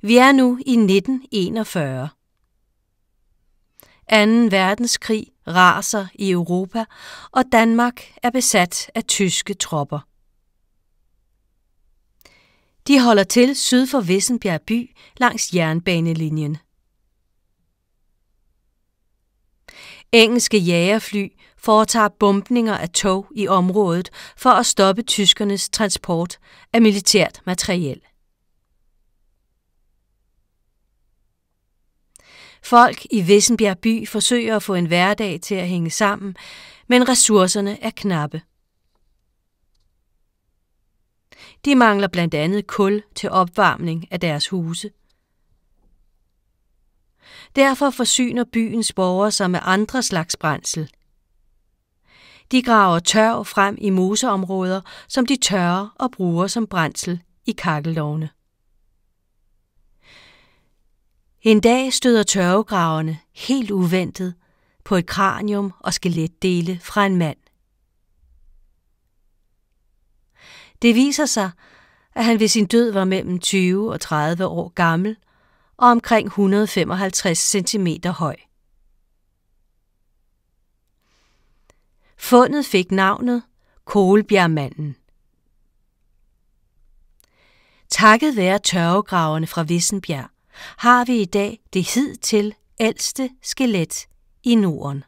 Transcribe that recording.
Vi er nu i 1941. 2. verdenskrig raser i Europa, og Danmark er besat af tyske tropper. De holder til syd for Vissenbjerg by langs jernbanelinjen. Engelske jagerfly foretager bombninger af tog i området for at stoppe tyskernes transport af militært materiel. Folk i Vissenbjerg by forsøger at få en hverdag til at hænge sammen, men ressourcerne er knappe. De mangler blandt andet kul til opvarmning af deres huse. Derfor forsyner byens borgere sig med andre slags brændsel. De graver tørv frem i moseområder, som de tørrer og bruger som brændsel i kakkelovne. En dag støder tørvegraverne helt uventet på et kranium og skeletdele fra en mand. Det viser sig, at han ved sin død var mellem 20 og 30 år gammel og omkring 155 centimeter høj. Fundet fik navnet Kolbjergmanden. Takket være tørvegraverne fra Vissenbjerg har vi i dag det hidtil ældste skelet i Norden.